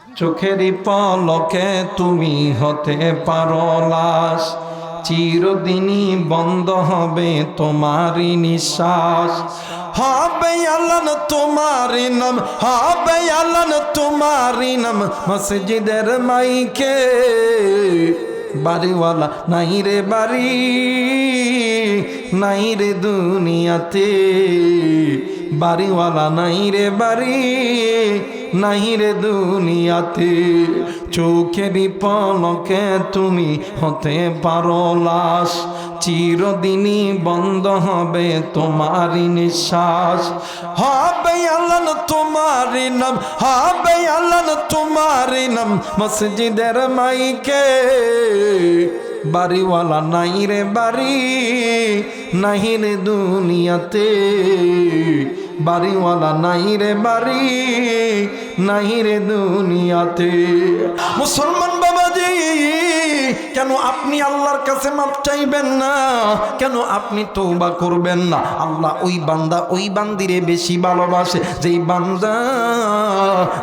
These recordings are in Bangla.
চোখেরই পলকে তুমি হতে পারো লাশ, চিরদিনই বন্ধ হবে তোমারই নিঃশ্বাস। হবে আল্লাহ তোমারই নাম, হবে আল্লাহ তোমারই নাম, মসজিদের মাইকে বাড়িওয়ালা নাই রে বাড়ি, নাই রে দুনিয়াতে, বাড়িওয়ালা নাই রে বাড়ি, নাই রে দুনিয়াতে। চোখেরই পলকে তুমি হতে পারো লাশ, চিরদিনই বন্ধ হবে তোমারই নিঃশ্বাস। হবে আল্লাহ তোমারই নাম, হবে আল্লাহ তোমারই নাম, মসজিদের মাইকে বাড়িওয়ালা নাই রে বাড়ি, নাই রে দুনিয়াতে, বাড়িওয়ালা নাই রে বাড়ি, নাই রে দুনিয়াতে। মুসলমান বাবাজি, কেন আপনি আল্লাহর কাছে মাপ চাইবেন না? কেন আপনি তওবা করবেন না? আল্লাহ ওই বান্দা ওই বান্দিরে বেশি ভালোবাসে যেই বান্দা,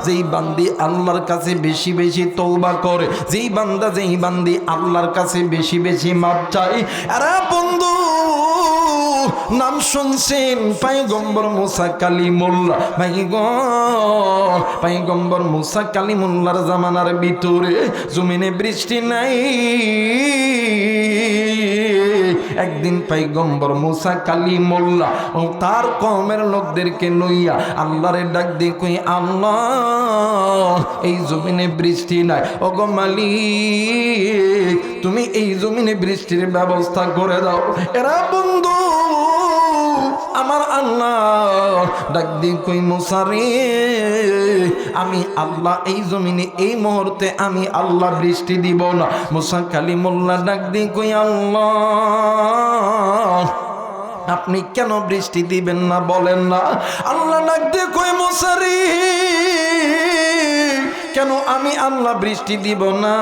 যেই বান্দি আল্লাহর কাছে বেশি বেশি তওবা করে, যেই বান্দা যেই বান্দি আল্লাহর কাছে বেশি বেশি মাপ চাই। আরে বন্ধু, নাম শুনছেন পয়গম্বর মুসা কালিমুল্লাহ, পয়গম্বর মুসা কালিমুল্লাহর জামানার ভিতরে জমিনে বৃষ্টি নাই। একদিন পয়গম্বর মুসা কালিমুল্লাহ ও তার কওমের লোকদেরকে লইয়া আল্লাহরে ডাক দিয়ে কই, আল্লাহ এই জমিনে বৃষ্টি নাই, ওগো মালিক তুমি এই জমিনে বৃষ্টির ব্যবস্থা করে দাও। এরা বন্ধু আমার আল্লাহ ডাক দিয়ে কই, মুসা রে আমি আল্লাহ এই জমিনে এই মুহূর্তে আমি আল্লাহ বৃষ্টি দিব না। মুসা কালিমুল্লাহ ডাক দিয়ে কই, আল্লাহ আপনি কেন বৃষ্টি দিবেন না বলেন না? আল্লাহ ডাক দিয়ে কই, মুসা রে কেন আমি আল্লাহ বৃষ্টি দিব না?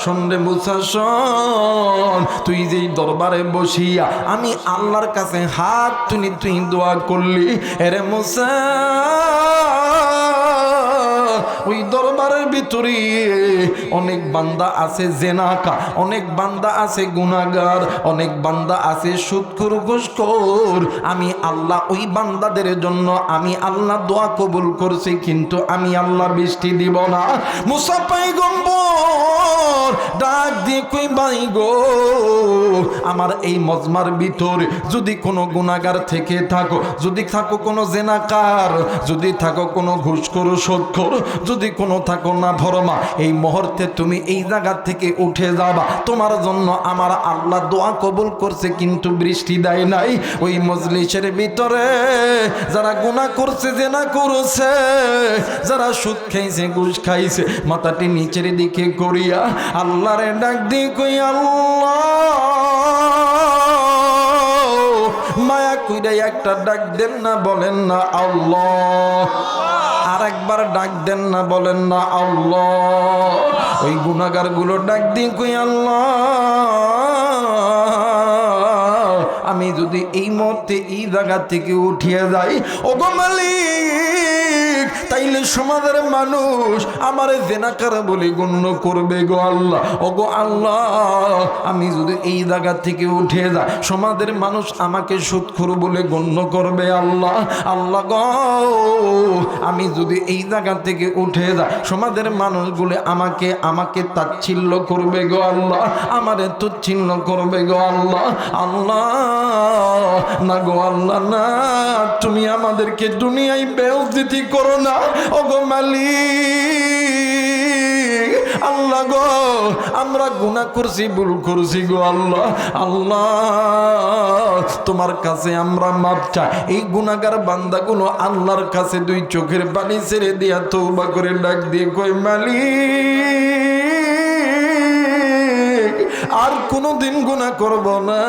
শোন রে মুসা শোন, তুই যেই দরবারে বসিয়া আমি আল্লাহর কাছে হাত তুলি তুই দোয়া করলি, এরে মুসা ওই দরবারের ভিতরে অনেক বান্দা আছে জেনাকা, অনেক বান্দা আছে গুনাহগার, অনেক বান্দা আছে সুদখোর ঘুষখোর। আমি আল্লাহ ওই বান্দাদের জন্য আমি আল্লাহ দোয়া কবুল করছি, কিন্তু আমি আল্লাহ বৃষ্টি দিব না। মুসা পয়গম্বর ডাক দিয়ে কই, ভাই গো আমার এই মজমার ভিতরে যদি কোনো গুনাহগার থেকে থাকো, যদি থাকো কোনো জেনাকার, যদি থাকো কোনো ঘুষখোর সুদখোর, যদি কোনো থাকো না ভরমা, এই মুহূর্তে তুমি এই জায়গা থেকে উঠে যাবা। তোমার জন্য আমার আল্লাহ দোয়া কবুল করছে, কিন্তু বৃষ্টি দেয় নাই। ওই মজলিসের ভিতরে যারা গুনাহ করছে, জেনা করেছে, যারা সুদ খাইছে, ঘুষ খাইছে, মাথাটি নিচের দিকে করিয়া আল্লাহরে ডাক দিয়ে কই, আল্লাহ মায়া কইরা একটা ডাক দেন না, বলেন না আল্লাহ। আর একবার ডাক দেন না, বলেন না আল্লাহ। ওই গুনাহগার গুলো ডাক দিয়ে কই, আল্লাহ আমি যদি এই মুহূর্তে এই জায়গা থেকে উঠিয়ে যাই, ওগো মালিক তাইলে সমাজের মানুষ আমার জেনাকার বলে গণ্য করবে গো আল্লাহ। ওগো আল্লাহ আমি যদি এই জায়গা থেকে উঠে যাই, সমাজের মানুষ আমাকে সুদখোর বলে গণ্য করবে আল্লাহ। আল্লাহ গো আমি যদি এই জায়গা থেকে উঠে যাই, সমাজের মানুষগুলো আমাকে আমাকে তাচ্ছিল্য করবে গো আল্লাহ, আমারে তুচ্ছিন্ন করবে গো আল্লাহ। আল্লাহ না গো আল্লাহ না, তুমি আমাদেরকে দুনিয়ায় বেইজ্জতি করো না ওগো মালিক। আল্লাহ গো আমরা গুনাহ করছি, ভুল করছি গো আল্লাহ। আল্লাহ তোমার কাছে আমরা মাপ চাই। এই গুনাহগার বান্দাগুলো আল্লাহর কাছে দুই চোখের পানি ছেড়ে দিয়া তওবা করে ডাক দিয়ে কই, মালিক আর কোনোদিন গুনাহ করব না,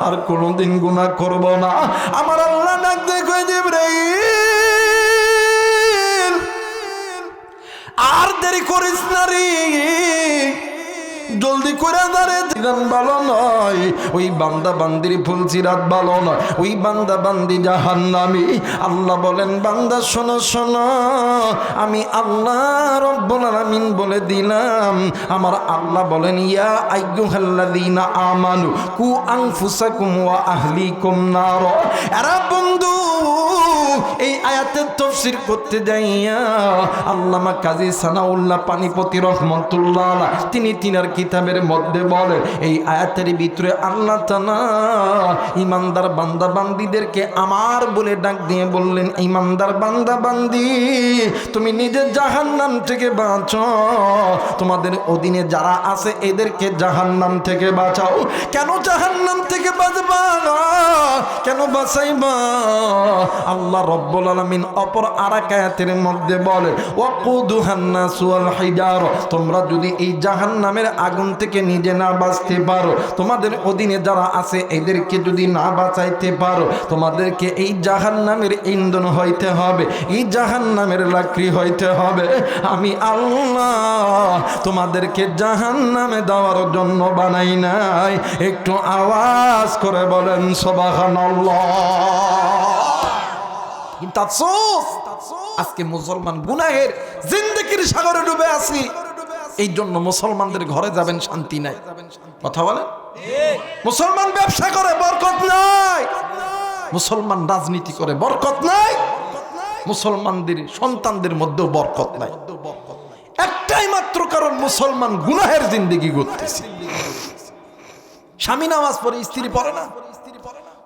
আর কোনোদিন গুনাহ করব না। আমার আল্লাহ ডাক দিয়ে কই, জিবরাইল আর দেরি করিস না রে, জলদি করে দাঁড়িয়ে গান ভালো নয়, ওই বান্দা বান্দির ফুলসিরাত ভালো নয়, ওই বান্দা বান্দি জাহান্নামী। আল্লাহ বলেন বান্দা শোনো শোনো, আমি আল্লাহ রব্বুল আলামিন বলে দিলাম। আমার আল্লাহ বলেন ইয়া আইয়ুহাল্লাযীনা আমানু কু আনফুসাকুম ওয়া আহলিকুম নার। আরে বন্ধু, এই আয়াতের তাফসীর করতে যাইয়া আল্লামা কাজী সানাউল্লাহ পানিপতি রহমাতুল্লাহ আলাইহি তিনি তিনার কিতাবের মধ্যে বলে এই আয়াতের ভিতরে আল্লাহ তাআলা ঈমানদার বান্দা বান্দীদেরকে আমার বলে ডাক দিয়ে বললেন, ঈমানদার বান্দা বান্দি তুমি নিজের জাহান্নাম থেকে বাঁচো, তোমাদের অধীনে যারা আছে এদেরকে জাহান্নাম থেকে বাঁচাও। কেন জাহান্নাম থেকে বাঁচবা, কেন বাঁচাইবা? আল্লাহ রব্বুল আলামিন অপর আরেক আয়াতের মধ্যে বলে ওয়াকুদুহান নাসু ওয়াল হিজার, তোমরা যদি এই জাহান্নামের আগুন থেকে নিজে না বাঁচতে পারো, তোমাদের অধীনে যারা আছে এদেরকে যদি না বাঁচাইতে পারো, তোমাদেরকে এই জাহান্নামের ইন্ধন হইতে হবে, এই জাহান্নামের লাকড়ি হইতে হবে। আমি আল্লাহ তোমাদেরকে জাহান্নামে দেওয়ার জন্য বানাই নাই। একটু আওয়াজ করে বলেন সুবহানাল্লাহ। আজকে মুসলমান গুনাহের জিন্দেগির সাগরে ডুবে আছি, এই জন্য মুসলমানদের ঘরে যাবেন শান্তি নাই। কথা বলেন, মুসলমান ব্যবসা করে বরকত নাই, মুসলমান রাজনীতি করে বরকত নাই, মুসলমানদের সন্তানদের মধ্যেও বরকত নাই। একটাই মাত্র কারণ, মুসলমান গুনাহের জিন্দেগি করতেছে। স্বামী নামাজ পড়ে, স্ত্রী পড়ে না।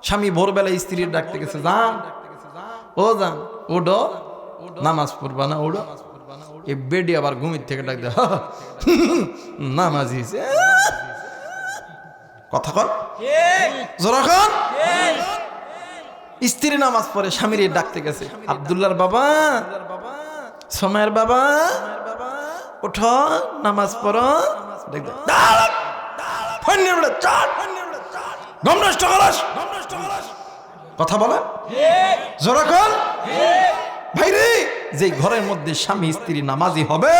স্বামী ভোরবেলায় স্ত্রীর ডাকতে গেছে, যান ও যান ওডো নামাজ পড়বা না, ওডো। এ বেডি আবার ঘুমির থেকে ডাক দে নামাজ হিসে কথা কর জোরা কর। স্ত্রী নামাজ পড়ে, স্বামীর ডাকতে গেছে, আব্দুল্লাহর বাবা, সময়ের বাবা, ওঠো নামাজ পড়ো। কথা বলে জোরা কর ভাইরে। যে ঘরের মধ্যে স্বামী স্ত্রী নামাজি হবে,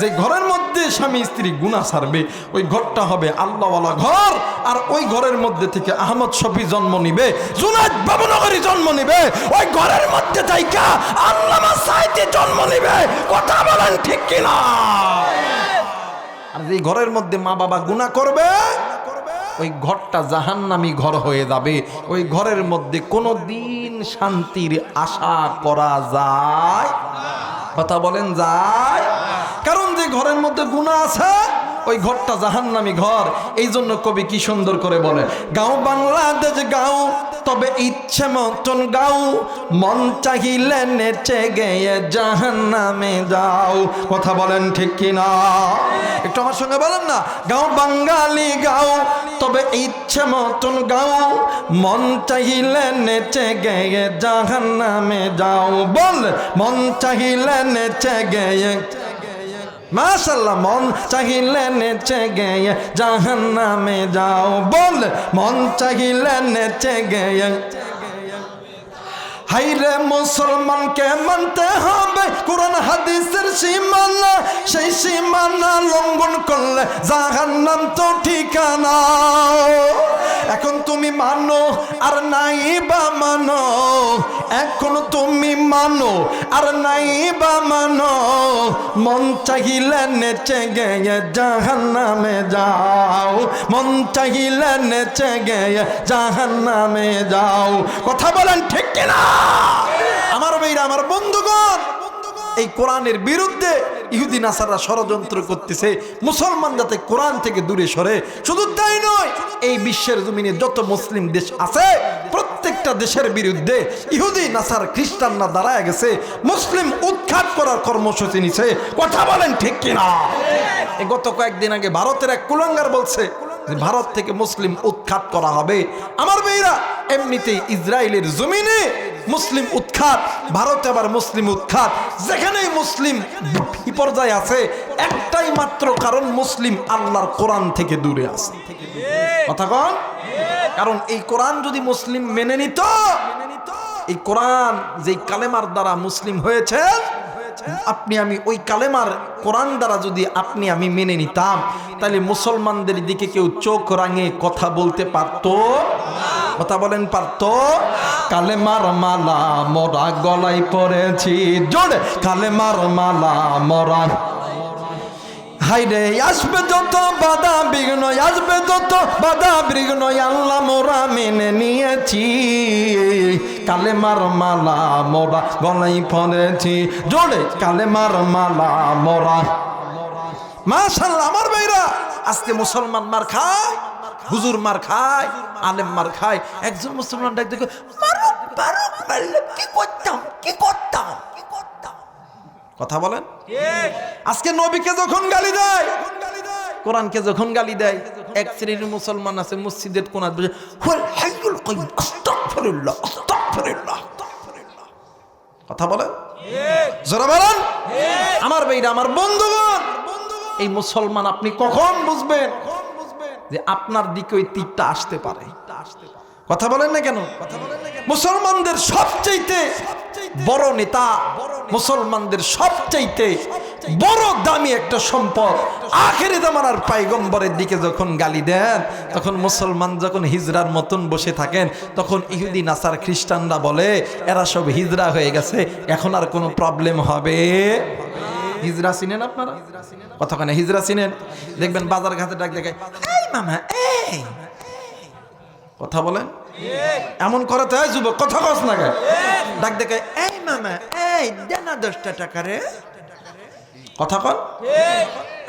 যে ঘরের মধ্যে স্বামী স্ত্রী গুনাহ ছাড়বে, ওই ঘরটা হবে আল্লাহওয়ালা ঘর। আর ওই ঘরের মধ্যে থেকে আহমদ শফি জন্ম নিবে, জুনায়েদ বাবুনগরী জন্ম নিবে, ওই ঘরের মধ্যে থেকে আল্লামা সাঈদী জন্ম নিবে। কথা বলেন ঠিক কিনা? আর যে ঘরের মধ্যে মা বাবা গুনাহ করবে, ওই ঘরটা জাহান্নামী ঘর হয়ে যাবে। ওই ঘরের মধ্যে কোনো দিন শান্তির আশা করা যায়? কথা বলেন যায়? কারণ যে ঘরের মধ্যে গুনাহ আছে, ওই ঘরটা জাহান্নামী ঘর। এই জন্য কবি কি সুন্দর করে বলে, গাও বাংলাদেশ গাও তবে ইচ্ছে মতন গাও, মন চাহিলে নেচে গেয়ে জাহান্নামে যাও। কথা বলেন ঠিক কিনা? একটু আমার সঙ্গে বলেন না, গাও বাঙালি গাও তবে ইচ্ছে মতন গাও, মন চাহিলে নেচে গেয়ে জাহান্নামে যাও। বল মন চাহিলে নেচে গেয়ে, মাশাআল্লাহ, মন চাহিলে নেচে গেয়ে জাহান্নামে যাও। বল মন চাহিলে নেচে গেয়ে। হাইরে মুসলমানকে মানতে হবে কোরআন হাদিসের সীমানা, সেই সীমানা লঙ্ঘন করলে জাহান্নাম তো ঠিকানা। এখন তুমি মানো আর নাই বা মানো, এখন তুমি মানো আর নাই বা মানো, মন চাহিলে নেচে গেয়ে জাহান্নামে যাও, মন চাহিলে নেচে গেয়ে জাহান্নামে যাও। কথা বলেন ঠিক কিনা? আমার ভাইরা, আমার বন্ধুগণ, এই কোরআনের বিরুদ্ধে ইহুদি নাসাররা ষড়যন্ত্র করতেছে, মুসলমান যাতে কোরআন থেকে দূরে সরে। শুধু তাই নয়, এই বিশ্বের জমিনে যত মুসলিম দেশ আছে, প্রত্যেকটা দেশের বিরুদ্ধে ইহুদি নাসার খ্রিস্টানরা দাঁড়ায় গেছে, মুসলিম উৎখাত করার কর্মসূচি নিছে। কথা বলেন ঠিক কিনা? গত কয়েকদিন আগে ভারতের এক কুলাঙ্গার বলছে ভারত থেকে মুসলিম উৎখাত করা হবে। আমার ভাইরা, এমনিতেই ইসরায়েলের জমিনে মুসলিম উৎখাত, ভারতে আবার মুসলিম উৎখাত। যেখানেই মুসলিম বিপর্যয় আছে, একটাই মাত্র কারণ, মুসলিম আল্লাহর কোরআন থেকে দূরে আছে। কথা কন? কারণ এই কোরআন যদি মুসলিম মেনে নিত, এই কোরআন যেই কালেমার দ্বারা মুসলিম হয়েছে, আপনি আমি ওই কালেমার কোরআন দ্বারা যদি আপনি আমি মেনে নিতাম, তাহলে মুসলমানদের দিকে কেউ চোখ রাঙে কথা বলতে পারতো? কথা বলেন, পারতো? কালেমার মালা মোরা গলায় পরেছি, জোরে কালেমার মালা মোরা। হাইরে আসবে যত বাধা বিঘ্ন, আসবে যত বাধা বিঘ্ন, আল্লাহ মোরা মেনে নিয়েছি, কালেমার মালা মোরা গলায় পরেছি, জোরে কালেমার মালা মোরা। মাশাআল্লাহ আমার ভাইরা, আজকে মুসলমান মার খায়, হুজুর মার খায়, আলেম মার খায়। একজন মুসলমান ডাক দেখো, মারুক মারুক, মারলে কি করতাম, কি করতাম, কি করতাম। কথা বলেন। আজকে নবীকে যখন গালি দেয়, কোরআনকে যখন গালি দেয়, এক শ্রেণীর মুসলমান আছে মসজিদের কোনায় বসে হুল হাইয়ুল কাইয়ুম, আস্তাগফিরুল্লাহ আস্তাগফিরুল্লাহ। কথা বলেন, জোরে বলেন। আমার ভাইরা, আমার বন্ধুগণ, এই মুসলমান আপনি কখন বুঝবেন যে আপনার দিকে ওই তীরটা আসতে পারে? কথা বলেন না কেন? মুসলমানদের সবচাইতে বড় নেতা, মুসলমানদের সবচাইতে বড় দামি একটা সম্পদ, আখেরি জামানার পয়গম্বরের দিকে যখন গালি দেন, তখন মুসলমান যখন হিজরার মতন বসে থাকেন, তখন ইহুদি নাসার খ্রিস্টানরা বলে এরা সব হিজরা হয়ে গেছে, এখন আর কোনো প্রবলেম হবে। হিজরা চিনেন আপনারা? কথা কেন, হিজরা চিনেন? দেখবেন বাজার ঘাটে ডাক দেখায়, এই মামা এই, কথা বলেন, এমন করে তো যুবক, কথা কস না গে, ডাক দেখায়, এই মামা এই দেনা 10টা টাকা রে, কথা কন।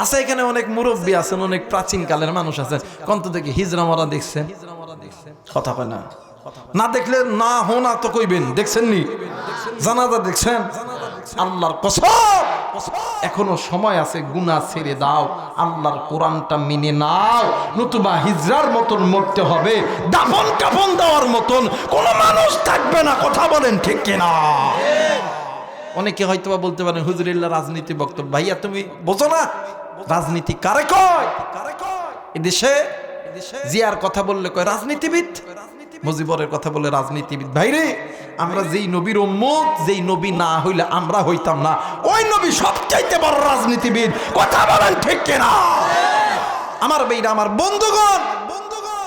আচ্ছা, এখানে অনেক মুরব্বী আছেন, অনেক প্রাচীন কালের মানুষ আছেন, কন্ত দেখি হিজরা মরা দেখছেন? কথা কয় না, না দেখলে না হোনা তো কইবেন, দেখছেন নি? জানাজা দেখছেন? আল্লাহর কসম, এখনো সময় আছে, গুনাহ ছেড়ে দাও, আল্লাহর কোরআনটা মেনে নাও, নতুবা হিজরার মতন মরতে হবে, দাফন কাফন দেওয়ার মতন কোন মানুষ থাকবে না। কথা বলেন ঠিক কিনা? অনেকে হয়তো বা বলতে পারেন হুজুরিল্লাহ রাজনীতি বক্তব্য, ভাইয়া তুমি বোঝো না রাজনীতি কারে কয়? এদেশে জিয়ার কথা বললে কয় রাজনীতিবিদ, মুজিবরের কথা বলে রাজনীতিবিদ। ভাইরে, আমরা যেই নবীর উম্মত, যেই নবী না হইলে আমরা হইতাম না, ওই নবী সবচাইতে বড় রাজনীতিবিদ। কথা বলেন ঠিক কিনা? আমার ভাইরা, আমার বন্ধুগণ,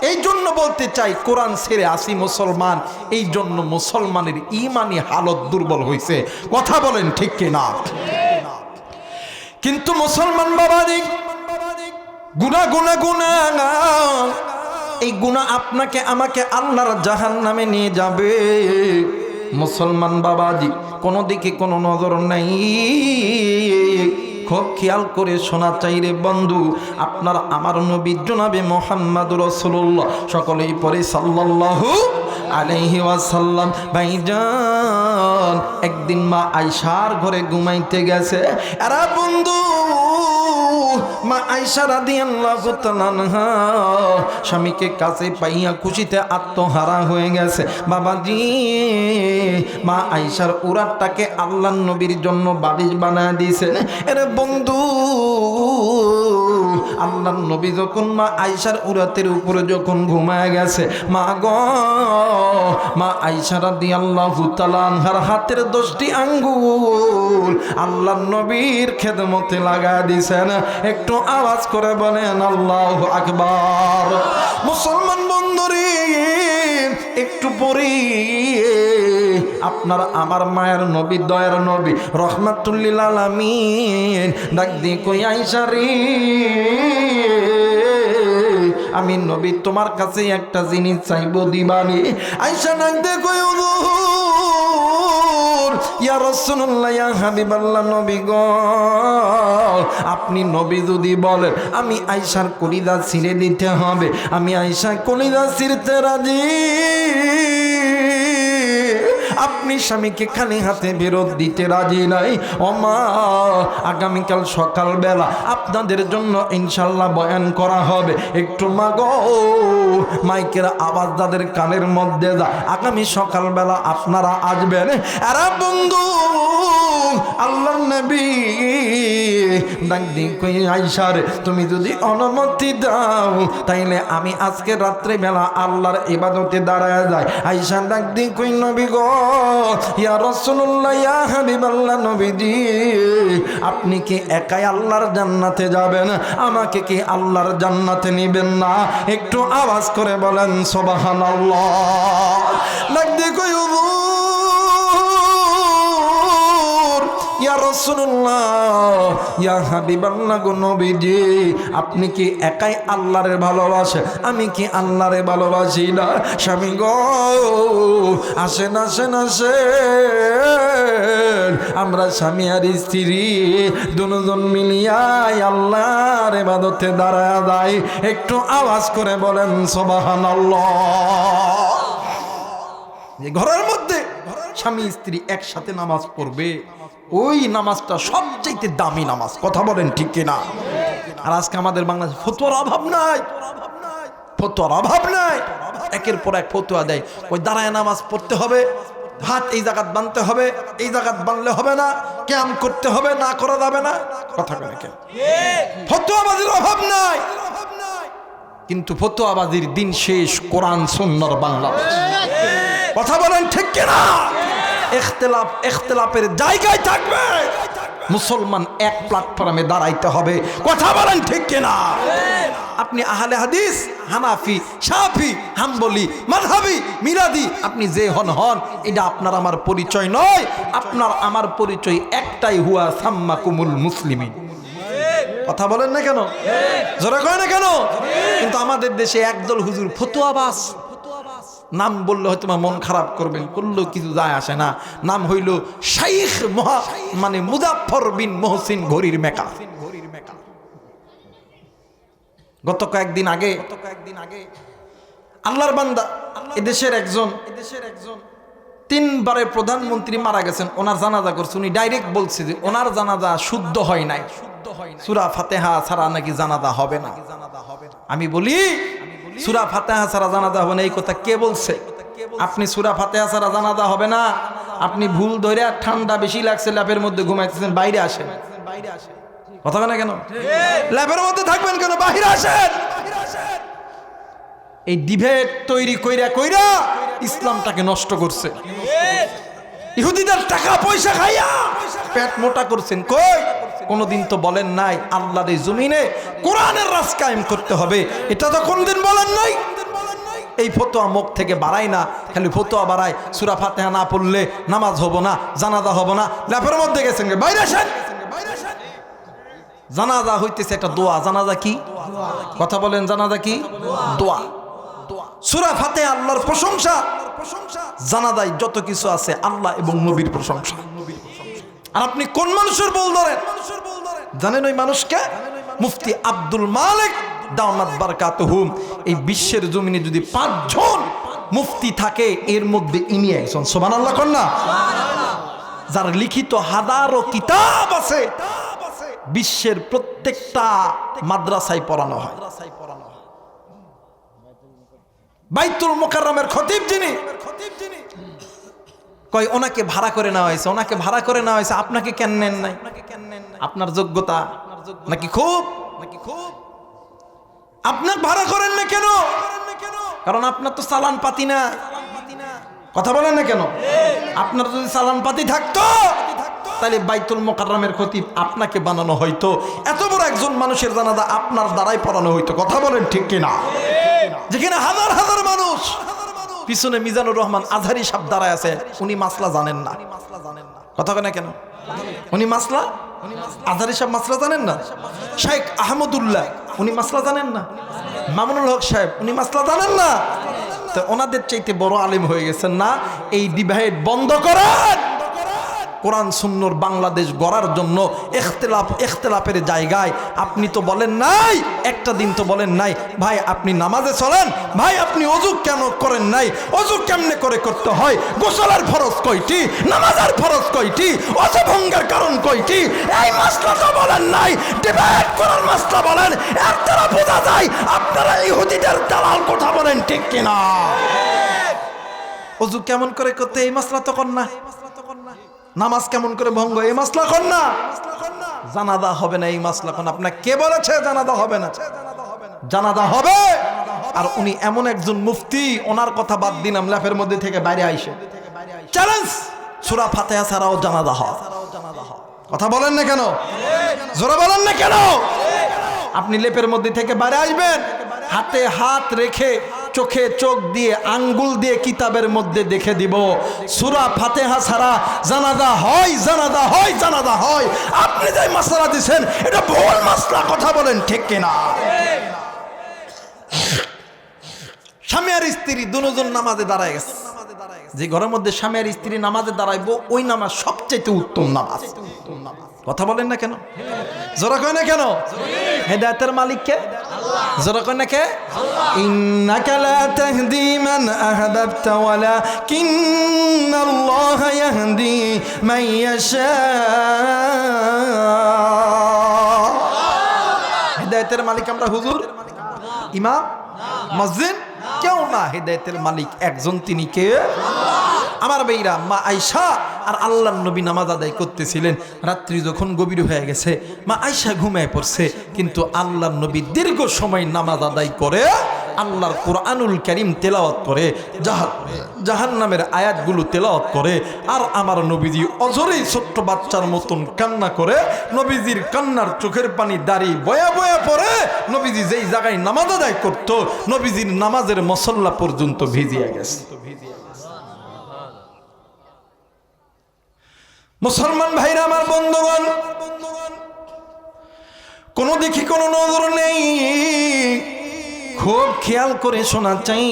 এই জন্য বলতে চাই, কোরআন ছেড়ে আসি মুসলমান, এই জন্য মুসলমানের ইমানি হালত দুর্বল হয়েছে। কথা বলেন ঠিক কিনা? কিন্তু মুসলমান বাবাজি, গুনাহ গুনাহ গুনাহ, এই গুনাহ আপনাকে আমাকে আল্লাহর জাহান্নামে নিয়ে যাবে। মুসলমান বাবাজি, কোনো দিকে কোনো নজর নাই, খুব খেয়াল করে শোনা চাই রে বন্ধু। আপনার আমার নবী জনাবে মুহাম্মদুর রাসূলুল্লাহ, সকলেই পড়ে সাল্লাল্লাহু আলাইহি ওয়াসাল্লাম। ভাইজান, একদিন মা আয়েশার ঘরে ঘুমাইতে গেছে। আরে বন্ধু, মা আয়েশা রাদিয়াল্লাহু তাআলা আনহা স্বামীকে কাছে পাইয়া খুশিতে আত্মহারা হয়ে গেছে। বাবাজি, মা আয়েশার উরাতটাকে আল্লাহর নবীর জন্য বালিশ বানায় দিয়েছেন। আরে বন্ধু, আল্লাহর নবী যখন মা আয়েশার উরাতের উপরে যখন ঘুমায় গেছে, মা গো, মা আয়েশা রাদিয়াল্লাহু তাআলা আনহার হাতের 10টি আঙ্গুল আল্লাহর নবীর খেদমতে লাগা দিয়েছেন। একটু আওয়াজ করে বলেন আল্লাহু আকবার। মুসলমান বন্ধুরে, একটু পরে আপনার আমার মায়ের নবী, দয়ার নবী, রহমাতুল্লিল আলামিন ডাক দিয়ে কই, আয়েশা রে, আমি নবী তোমার কাছে একটা জিনিস চাইবো, দিবানি? আয়েশা ডাক দিয়ে কই, হুজুর, ইয়া রাসূলুল্লাহ, ইয়া হাবিবাল্লাহ, নবী গো, আপনি নবী যদি বলেন আমি আয়েশার কলিজা ছিঁড়ে দিতে হবে, আমি আয়েশার কলিজা ছিঁড়তে রাজি। আপনি স্বামীকে খালি হাতে ফেরত দিতে রাজি নাই। ও মা, আগামীকাল সকালবেলা আপনাদের জন্য ইনশাল্লাহ বয়ান করা হবে, একটু মা গো, মাইকের আওয়াজ তাদের কানের মধ্যে যা, আগামী সকালবেলা আপনারা আসবেন। আরে বন্ধু, আল্লাহর নবী ডাক দি কই আয়েশা রে তুমি যদি অনুমতি দাও তাইলে আমি আজকে রাত্রে বেলা আল্লাহর ইবাদতে দাঁড়ায় যাই। আয়েশা ডাক দি কই নবী গো ইয়া রাসূলুল্লাহ ইয়া হাবিবাল্লাহ নবীজি আপনি কি একাই আল্লাহর জান্নাতে যাবেন, আমাকে কি আল্লাহর জান্নাতে নিবেন না? একটু আওয়াজ করে বলেন সুবহানাল্লাহ। ডাক দি কই ইয়া রাসূলুল্লাহ ইয়া হাবিবাল্লাহ গো নবীজি আপনি কি একাই আল্লাহরে ভালোবাসে, আমি কি আল্লাহরে ভালোবাসি না? স্বামী গো আসেন আসেন আসেন আমরা স্বামী আর স্ত্রী দুজন মিলিয়া আল্লাহর ইবাদতে দাঁড়ায় যাই। একটু আওয়াজ করে বলেন সুবহানাল্লাহ। যে ঘরের মধ্যে স্বামী স্ত্রী একসাথে নামাজ পড়বে ওই নামাজটা সবচেয়ে দামি নামাজ। কথা বলেন ঠিক কিনা? আর আজকে আমাদের বাংলাদেশে ফতোয়ার অভাব নাই, ফতোয়ার অভাব নাই। একের পর এক ফতোয়া দেয়, ওই দাঁড়ায় নামাজ পড়তে হবে, হাত এই জায়গাত বাঁধতে হবে, এই জায়গাত বাঁধলে হবে না, ক্যাম করতে হবে, না করা যাবে না। কথা বলে কেন? ফতোয়াবাজির অভাব নাই, কিন্তু ফতোয়াবাজির দিন শেষ কোরআন সুন্নাহর বাংলাদেশ। কথা বলেন ঠিক কিনা? ইখতিলাফের জায়গায় থাকবে, মুসলমান এক প্ল্যাটফর্মে দাঁড়াইতে হবে। কথা বলেন ঠিক কিনা? আপনি আহলে হাদিস, হানাফি, শাফি, হাম্বলি, মাযহাবি, মিলাদি আপনি যে হন হন, এটা আপনার আমার পরিচয় নয়। আপনার আমার পরিচয় একটাই, হুয়া সাম্মাকুমুল মুসলিমিন। কথা বলেন না কেন? জোরে কয় না কেন? কিন্তু আমাদের দেশে একদল হুজুর ফতোয়াবাজ, নাম বললে হয়তো মন খারাপ করবেন, করলেও কিছু যায় আসে না। নাম হইল শাইখ মানে মুজাফফর বিন মুহসিন ঘড়ির মেকা। গত কয়েকদিন আগে আল্লাহর বান্দা এদেশের একজন 3 বারের প্রধানমন্ত্রী মারা গেছেন, ওনার জানাজা করছে। উনি ডাইরেক্ট বলছে যে ওনার জানাজা শুদ্ধ হয় নাই, সূরা ফাতিহা ছাড়া নাকি জানাজা হবে না। আমি বলি সূরা ফাতিহা ছাড়া জানাজা হবে না এই কথা কে বলছে? আপনি সূরা ফাতিহা ছাড়া জানাজা হবে না, আপনি ভুল ধরে ঠান্ডা বেশি লাগছে ল্যাপের মধ্যে ঘুমাইতেছেন, বাইরে আসেন। কথা বলে না কেন? ল্যাপের মধ্যে থাকবেন কেন? বাইরে আসেন। এই ডিবেট তৈরি কইরা কইরা ইসলামটাকে নষ্ট করছে। ইহুদিদের টাকা পয়সা খাইয়া পেট মোটা করছেন। কই কোনদিন তো বলেন নাই আল্লাহর এই জমিনে কোরআনের রাজ কায়েম করতে হবে, এটা তো কোনদিন বলেন নাই। এই ফতোয়া মুখ থেকে বাড়ায় না, খালি ফতোয়া বাড়ায় সূরা ফাতিহা না পড়লে নামাজ হবো না, জানাজা হবো না। ল্যাপের মধ্যে গেছেন, বাইরে আসেন। জানাজা হইতেছে একটা দোয়া। জানাজা কি? কথা বলেন, জানাজা কি? দোয়া। সূরা ফাতিহা আল্লাহর প্রশংসা, জানাজায় যত কিছু আছে আল্লাহ এবং নবীর প্রশংসা। আর আপনি কোন মানুষের বল ধরেন জানেন? ওই মানুষকে মুফতি আব্দুল মালিক দাওমাত বারাকাতুহুম। এই বিশ্বের জমিনে যদি 5 জন মুফতি থাকে এর মধ্যে ইনি একজন। সুবহানাল্লাহ কোন না? যার লিখিত হাজারো কিতাব আছে, বিশ্বের প্রত্যেকটা মাদ্রাসায় পড়ানো হয়। বাইতুল মুকাররমের খতিব যিনি, কয় ওনাকে ভাড়া করে নেওয়া হয়েছে, ওনাকে ভাড়া করে নেওয়া হয়েছে, আপনাকে কেন নেন নাই? আপনার যোগ্যতা নাকি খুব? আপনাকে ভাড়া করেন না কেন? কারণ আপনার তো চালান পাতি না। কথা বলেন না কেন? আপনার যদি চালান পাতি থাকতো তাহলে বাইতুল মুকাররমের খতিব আপনাকে বানানো হয়তো, এত বড় একজন মানুষের জানাজা আপনার দ্বারাই পড়ানো হইতো। কথা বলেন ঠিক কিনা? যেখানে হাজার হাজার মানুষ, পিছনে মিজানুর রহমান আজহারি সাহেব দাঁড়ায় আছে, উনি মাসলা জানেন না। কথা বলেন না কেন? উনি মাসলা, আজহারি সাহেব মাসলা জানেন না। শেখ আহমদুল্লাহ উনি মাসলা জানেন না। মামুনুল হক সাহেব উনি মাসলা জানেন না। তো ওনাদের চাইতে বড় আলেম হয়ে গেছেন না। এই ডিভাইড বন্ধ করেন। কোরআন সুন্নাহর বাংলাদেশ গড়ার জন্য ইখতিলাফের জায়গায় আপনি তো বলেন নাই, একটা দিন তো বলেন নাই ভাই আপনি নামাজে চলেন, ভাই আপনি ওযু কেন করেন নাই, ওযু কেমনে করে করতে হয়, গোসলের ফরজ কয়টি, নামাজের ফরজ কয়টি, ওযু ভঙ্গের কারণ কয়টি, এই মাসলা তো বলেন নাই। ডিবেট করার মাসলা বলেন, এর দ্বারা বোঝা যায় আপনারা ইহুদিদের দালাল। কথা বলেন ঠিক কিনা? ওযু কেমন করে করতে এই মাসলা তো কর না, নামাজ কেমন করে ভঙ্গ এই মাসলা কর না। জানাজা হবে না এই মাসলা কোন আপনার কে বলেছে জানাজা হবে না? জানাজা হবে। আর উনি এমন একজন মুফতি, ওনার কথা বাদ দিলাম, ল্যাপের মধ্যে থেকে বাইরে আইসে চ্যালেঞ্জ, সূরা ফাতিহা ছাড়াও জানাজা হয়। কথা বলেন না কেন? জোরে বলেন না কেন? আপনি লেপের মধ্যে থেকে বাইরে আসবেন, হাতে হাত রেখে চোখে চোখ দিয়ে আঙ্গুল দিয়ে কিতাবের মধ্যে দেখে দিব সূরা ফাতিহা ছাড়া জানাজা হয়, জানাজা হয়, জানাজা হয়। আপনি যে মাসলা দিবেন এটা ভুল মাসলা, কথা বলেন ঠিক কিনা? স্বামী আর স্ত্রী দুজন নামাজে দাঁড়ায় গেছে। যে ঘরের মধ্যে স্বামী আর স্ত্রী নামাজে দাঁড়াইবো ওই নামাজ সবচেয়ে উত্তম নামাজ। কথা বলেন না কেন? জোরে কয় না কেন? হেদায়েতের মালিক কে? জোরে কয় না কে? ইন্নাকা লা তাহদি মান আহবাবতা ওয়ালাকিন্নাল্লাহা ইয়াহদি মান ইয়াশা। হেদায়েতের মালিক আমরা হুজুর, ইমাম, মসজিদ কেউ না। হেদায়েতের মালিক একজন, তিনি কে? আমার ভাইরা, মা আয়েশা আর আল্লাহর নবী নামাজ আদায় করতেছিলেন। রাত্রি যখন গভীর হয়ে গেছে, মা আয়েশা ঘুমায় পড়ছে, কিন্তু আল্লাহর নবী দীর্ঘ সময় নামাজ আদায় করে আল্লাহর কোরআনুল কারীম তেলাওয়াত করে, জাহান্নামের আয়াতগুলো তেলাওয়াত করে। আর আমার নবীজি অজরেই ছোট্ট বাচ্চার মতন কান্না করে, নবীজির কান্নার চোখের পানি দাঁড়িয়ে বয়া বয়া পড়ে। নবীজি যেই জায়গায় নামাজ আদায় করত, নবীজির নামাজের মুসল্লা পর্যন্ত ভিজিয়ে গেছে। মুসলমান ভাইরা আমার, বন্ধুগণ, কোন দেখি কোনো নজর নেই, খুব খেয়াল করে শোনা চাই।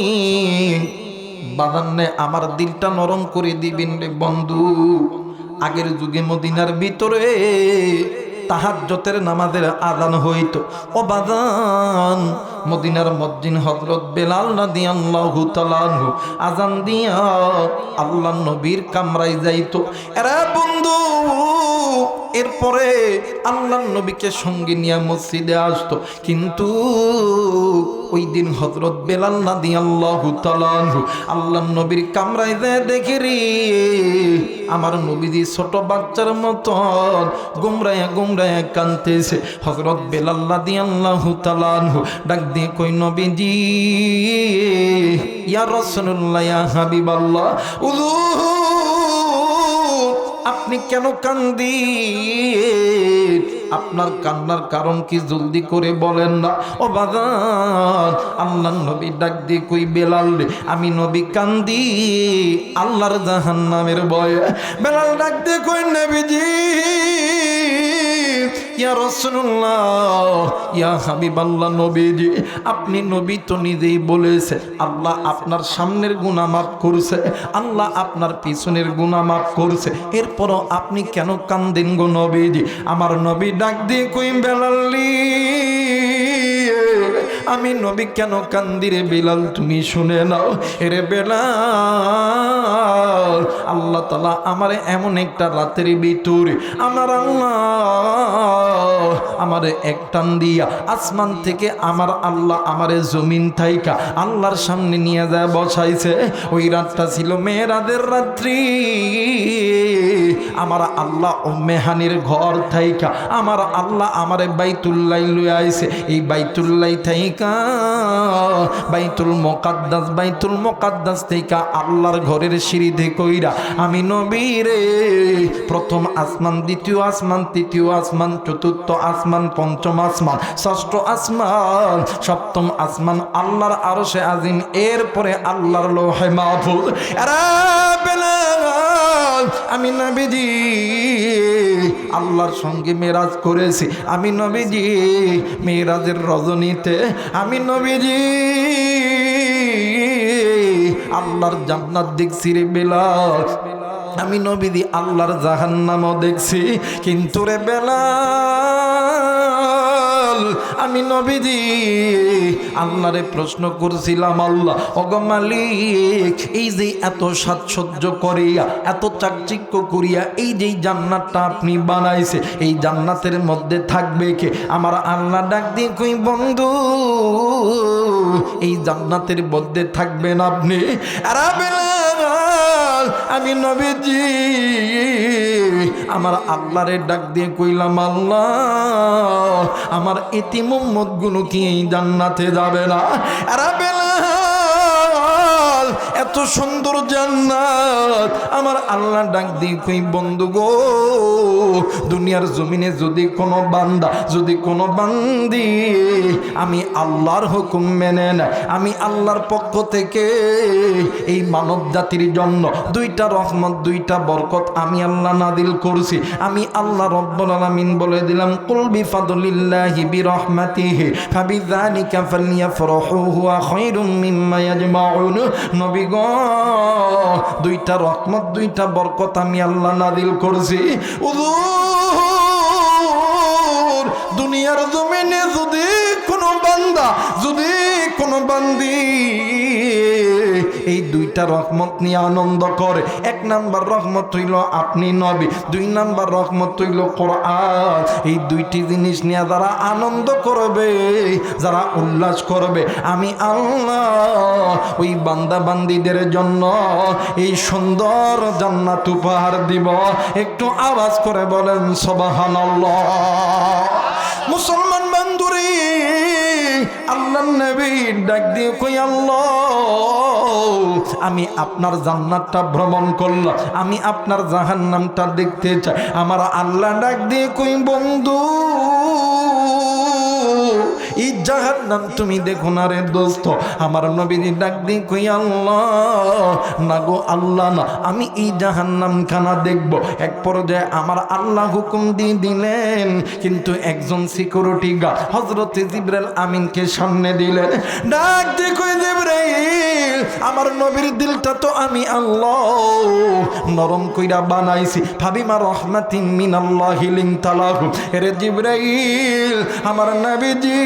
বাদান্নে আমার দিলটা নরম করে দিবেন রে বন্ধু। আগের যুগে মদিনার ভিতরে তাহাজ্জুদের নামাজের আযান হইতো। ও বাদান, মদিনার মুয়াজ্জিন হযরত বেলাল রাদিয়াল্লাহু তাআলা আনহু আযান দিয়া আল্লাহর নবীর কামরায় যাইতো। এরা বন্ধু, এরপরে আল্লাহর নবীকে সঙ্গে নিয়ে মসজিদে আসতো। কিন্তু ওই দিন হযরত বেলাল রাদিয়াল্লাহু তাআলা আনহু আল্লাহর নবীর কামরায় যায়, দেখে রে আমার নবীজি ছোট বাচ্চার মতন গুমরায়া গুমরায়া কাঁদতেছে। হযরত বেলাল রাদিয়াল্লাহু তাআলা আনহু ডাক দিয়ে কই, নবীজি, ইয়া রাসূলুল্লাহ, ইয়া হাবিবাল্লাহ, আপনি কেন কান্দেন? আপনার কান্নার কারণ কি জলদি করে বলেন না। ও বাজান, আল্লাহর নবী ডাক দিয়ে কই, বেলাল রে, আমি নবী কান্দি আল্লাহর জাহান্নামের ভয়ে। বেলাল ডাক দিয়ে কই, নবীজি, ইয়া রাসূলুল্লাহ, ইয়া হাবিবাল্লাহ, নবীজি, আপনি নবী তো নিজেই বলেছে আল্লাহ আপনার সামনের গুনাহ মাফ করছে, আল্লাহ আপনার পিছনের গুনাহ মাফ করছে, এরপরও আপনি কেন কান্দেন গো নবীজি? আমার নবী ডাক দিয়ে কই, বেলাল, আমি নবী কেন কান্দি রে বেলাল, তুমি শুনে নাও। এরে বেলাল, আল্লাহ তাআলা আমারে এমন একটা রাতের ভিতরে আমার আল্লাহ আমারে এক টান দিয়া আসমান থেকে আমার আল্লাহ আমারে জমিন থাইকা আল্লাহর সামনে নিয়ে যায় বসাইছে। ওই রাতটা ছিল মেরাজের রাত্রি। আমার আল্লাহ উম্মে হানির ঘর থাইকা আমার আল্লাহ আমারে বাইতুল্লাহ লইয়া আইছে। এই বাইতুল্লাহ থাইকা বাইতুল মুকাদ্দাস থেকে আল্লাহর ঘরের সিঁড়িতে কইরা আমি নবী রে প্রথম আসমান, দ্বিতীয় আসমান, তৃতীয় আসমান, চতুর্থ আসমান, পঞ্চম আসমান, ষষ্ঠ আসমান, সপ্তম আসমান, আল্লাহর আরশে আজিম, এরপরে আল্লাহর লৌহে মাহফুজ। আমি নবীজি আল্লাহর সঙ্গে মেরাজ করেছি। আমি নবীজি মেরাজের রজনীতে আমি নবীজি আল্লাহর জান্নাত দেখছি রে বেলাল। আমি নবীজি আল্লাহর জাহান্নামও দেখছি। কিন্তু রে বেলাল, আমি নবীজি আল্লাহরে প্রশ্ন করছিলাম, আল্লাহ ওগো মালিক, এই যে এত সাজসজ্জ করিয়া এত চাকচিক্য করিয়া এই যে জান্নাতটা আপনি বানাইছে, এই জান্নাতের মধ্যে থাকবে কে? আমার আল্লাহ ডাক দিয়ে কই, বন্ধু, এই জান্নাতের মধ্যে থাকবেন আপনি। আরে বেলাল, আমি নবীজি আমার আল্লাহরে ডাক দিয়ে কইলাম, আল্লাহ আমার এতিম উম্মতগুলো কি এই জান্নাতে যাবে না? আরে বেলাল, এত সুন্দর জান্নাত, আমার আল্লাহ ডাক দিয়ে কই, বন্ধু গো, দুনিয়ার জমিনে যদি কোনো বান্দা, যদি কোনো বান্দি আমি আল্লাহর হুকুম মেনে নেয়, আমি আল্লাহর পক্ষ থেকে এই মানব জাতির জন্য দুইটা রহমত, দুইটা বরকত আমি আল্লাহ নাদিল করছি। আমি আল্লাহ রব্বুল আলামিন বলে দিলাম, কুল বিফাদলিল্লাহি বিরহমাতিহি ফাবিযালিকা ফালইফরাহু হুয়া খায়রুম মিম্মা ইয়াজমাউন। নবী গো, দুইটা রহমত, দুইটা বরকত আমি আল্লাহ নাদিল করছি। হুজুর, দুনিয়ার জমিনে যদি কোনো বান্দা, যদি কোনো বান্দি এই দুইটা রহমত নিয়ে আনন্দ করে, এক নাম্বার রহমত হইল আপনি নবী, দুই নাম্বার রহমত হইল কোরআন। এই দুইটি জিনিস নিয়ে যারা আনন্দ করবে, যারা উল্লাস করবে, আমি আল্লাহ ওই বান্দা বান্দিদের জন্য এই সুন্দর জান্নাত উপহার দিব। একটু আওয়াজ করে বলেন সুবহানাল্লাহ। মুসলমান বান্ধবী, আল্লাহর নবী ডাক দিয়ে কই, আল্লাহ আমি আপনার জান্নাতটা ভ্রমণ করলাম, আমি আপনার জাহান্নামটা দেখতে চাই। আমার আল্লাহ ডাক দিয়ে কই, বন্ধু এই জাহান্নাম তুমি দেখো না রে দোস্ত। আমার নবীজি ডাক দিয়ে কই, আল্লাহ না গো আল্লাহ না, আমি এই জাহান্নাম খানা দেখবো। এক পর্যায়ে আমার আল্লাহ হুকুম দিয়ে দিলেন, কিন্তু একজন সিকিউরিটি গার্ড হযরত জিবরাইল আমিনকে সামনে দিলেন। ডাক দিয়ে কই, জিবরাইল আমার নবীর দিলটা তো আমি আল্লাহ নরম কইরা বানাইছি, ফাবিমা রহমাতিন মিনাল্লাহি লিনতালাহু। এরে জিবরাইল, আমার নবীজি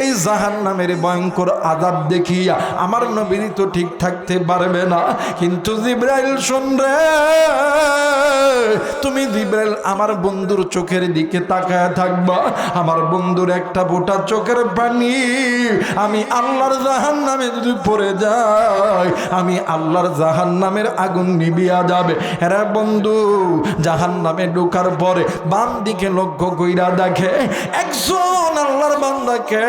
এই জাহান্নামের ভয়ঙ্কর আযাব দেখিয়া আমার নবী তো ঠিক থাকতে পারবে না। কিন্তু জিবরাইল শুন রে, তুমি জিবরাইল আমার বন্ধুর চোখের দিকে তাকায় থাকবা। আমার বন্ধুর একটা ফোঁটা চোখের পানি আমি আল্লাহর জাহান্নামে যদি পড়ে যায়, আমি আল্লাহর জাহান্নামের আগুন নিভিয়া যাবে। এরা বন্ধু জাহান্নামে ঢোকার পরে বাম দিকে লক্ষ্য কইরা দেখে একজন আল্লাহর বান্দাকে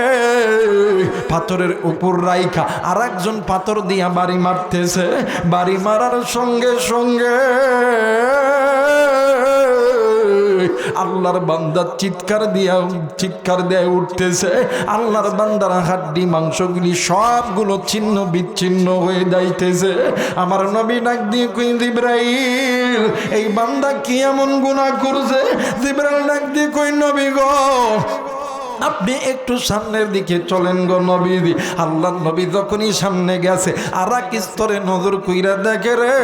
পাথরের উপর রাইখা আর একজন পাথর দিয়া বাড়ি মারতেছে। বাড়ি মারার সঙ্গে সঙ্গে আল্লাহর বান্দা চিৎকার দিয়ে উঠতেছে। আল্লাহর বান্দার হাড্ডি মাংসগুলি সবগুলো ছিন্ন বিচ্ছিন্ন হয়ে যাইতেছে। আমার নবী ডাক দিয়ে কই, জিবরাইল এই বান্দা কি এমন গুনাহ করছে? জিবরাইল ডাক দিয়ে কই, নবী গো আপনি একটু সামনের দিকে চলেন গো নবী। আল্লাহর নবী যখনই সামনে গেছে আর এক স্তরে নজর কইরা দেখে রে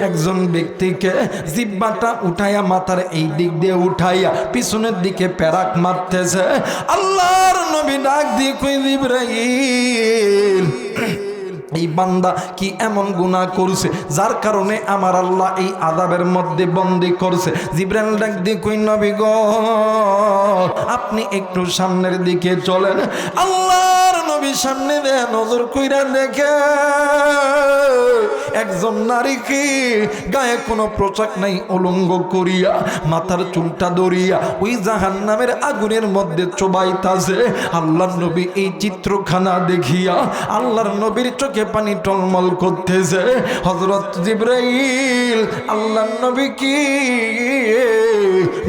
একজন ব্যক্তিকে জিহ্বাটা উঠাইয়া মাথার এই দিক দিয়ে উঠাইয়া পিছনের দিকে প্যারাক মারতেছে। আল্লাহর নবী ডাক দিয়ে কই, জিবরাইল এই বান্দা কি এমন গুনাহ করছে যার কারণে আমার আল্লাহ এই আযাবের মধ্যে বন্দী করছে? জিবরাইল ডাক দিয়ে কই, নবী গো আপনি একটু সামনের দিকে চলেন। আল্লাহর নবী সামনে দিয়ে নজর কইরা দেখে একজন নারীকে গায়ে কোনো পোশাক নাই, উলঙ্গ করিয়া মাথার চুলটা ধরিয়া ওই জাহান্নামের আগুনের মধ্যে চোবাইতাছে। আল্লাহর নবী এই চিত্রখানা দেখিয়া আল্লাহর নবীর চোখে পানি টলমল করতেছে। হযরত জিবরাইল আল্লাহর নবী কি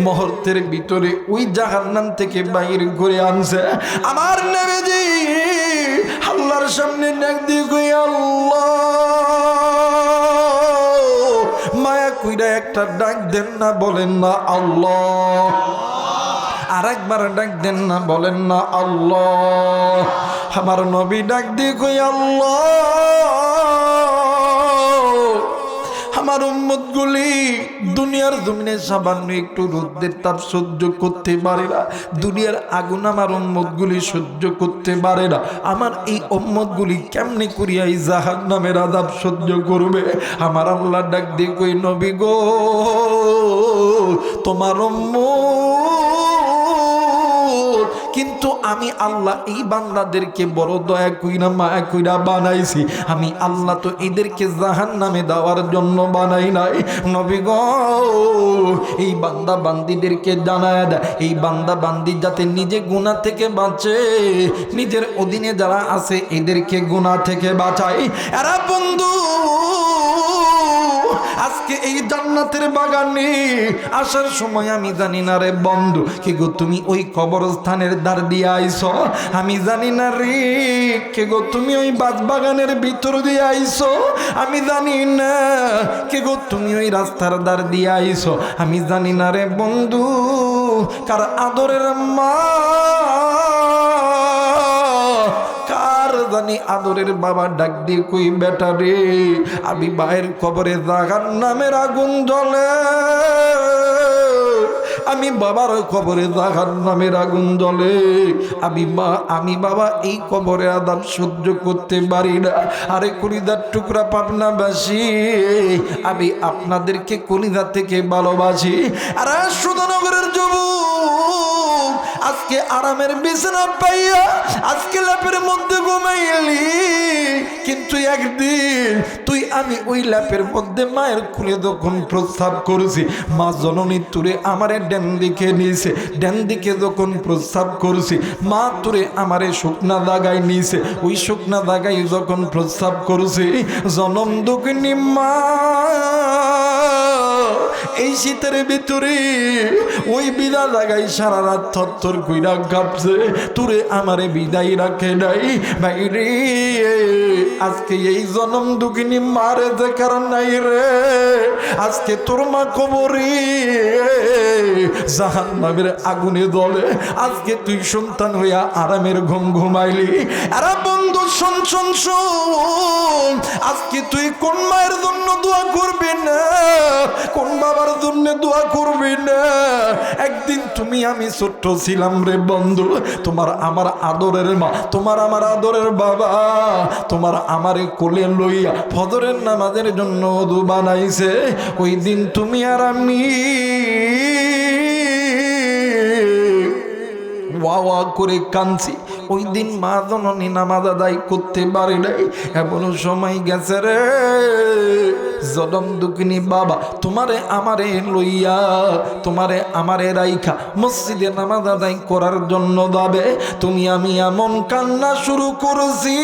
মুহূর্তের ভিতরে ওই জাহান্নাম থেকে বাইর করে আনছে। আমার নবীজি আল্লাহর সামনে ডাক দিয়ে কই, আল্লাহ মায়া কইরা একটা ডাক দেন না, বলেন না আল্লাহ। আর একবার ডাক দেন না, বলেন না আল্লাহ। আমার নবী ডাক দিয়ে কই, আল্লাহ আমার উম্মতগুলি দুনিয়ার জমিনে সামান্য একটু রোদের তাপ সহ্য করতে পারে না, দুনিয়ার আগুন আমার উম্মতগুলি সহ্য করতে পারে না। আমার এই উম্মতগুলি কেমনে করিয়া এই জাহান্নামের আযাব সহ্য করবে? আমার আল্লাহ ডাক দিয়ে কই, নবী গো তোমার উম্মত কিন্তু আমি আল্লাহ এই বান্দাদেরকে বড় দয়া কইরা মায়া কইরা বানাইছি। আমি আল্লাহ তো এদেরকে জাহান্নামে দেওয়ার জন্য বানাই নাই। নবী গো এই বান্দা বান্দীদেরকে জানায় দেয়, এই বান্দা বান্দি যাতে নিজে গুনাহ থেকে বাঁচে, নিজের অধীনে যারা আছে এদেরকে গুনাহ থেকে বাঁচায়। এরা বন্ধু আজকে এই জান্নাতের বাগানে আসার সময় আমি জানি না রে বন্ধু, কে গো তুমি ওই কবরস্থানের দ্বার দিয়ে আইছো, আমি জানি না রে কে গো তুমি ওই বাগানের ভিতর দিয়ে আইছো, আমি জানি না কে গো তুমি ওই রাস্তার দ্বার দিয়ে আইছো, আমি জানি না রে বন্ধু কার আদরের মা, কার জানি আদরের বাবা ডাক দিয়ে কই বেটা রে আমি মায়ের কবরে জাহান্নামের আগুন জ্বলে, আমি বাবার কবরে জাহান্নামের আগুন জ্বলে, আমি বাবা এই কবরে আযাব সহ্য করতে পারি না। আরে কলিজার টুকরা পাবনাবাসী, আমি আপনাদেরকে কলিজা থেকে ভালোবাসি। আর সুধানগরের যুবক আজকে আরামের বিছানা পাইয়া আজকে ল্যাপের মধ্যে ঘুমাইলি, কিন্তু একদিন তুই আমি ওই ল্যাপের মধ্যে মায়ের কোলে যখন প্রস্রাব করেছি, মা জননী তুরে আমারে ড্যান দিকে নিয়েছে, ড্যান দিকে যখন প্রস্রাব করেছি মা তুরে আমারে শুকনা দাগায় নিয়েছে, ওই শুকনা দাগায় যখন প্রস্রাব করেছি জনম দুঃখিনী মা এই শীতের ভিতরে ওই বিদা জায়গায় সারা রাত থরথর কইরা কাঁপছে, তুরে আমারে বিদায় রাখে নাই। বাইরে আজকে এই জনম দুঃখিনী মারে দেখার নাই রে, আজকে তোর মা কবরে জাহান্নামের আগুনে জ্বলে, আজকে তুই সন্তান হইয়া আরামের ঘুম ঘুমাইলি। আরে বন্ধু শোন শোন শোন, আজকে তুই কোন মায়ের জন্য দোয়া করবি না, কোন বাবার জন্য দোয়া করবি না। একদিন তুমি আমি ছোট্ট ছিলাম রে বন্ধু, তোমার আমার আদরের মা, তোমার আমার আদরের বাবা তোমার আমারে কোলে লইয়া ফজরের নামাজের জন্য ওযু বানাইছে, ওই দিন তুমি আর আমি ওয়া ওয়া করে কাঁদছি। ওই দিন মা জননী নামাজ আদায় করতে পারে নাই, এমন সময় গেছে রে জনম দুঃখিনী বাবা তোমারে আমারে লইয়া তোমারে আমারে রাইখা মসজিদে নামাজ আদায় করার জন্য যাবে, তুমি আমি এমন কান্না শুরু করেছি।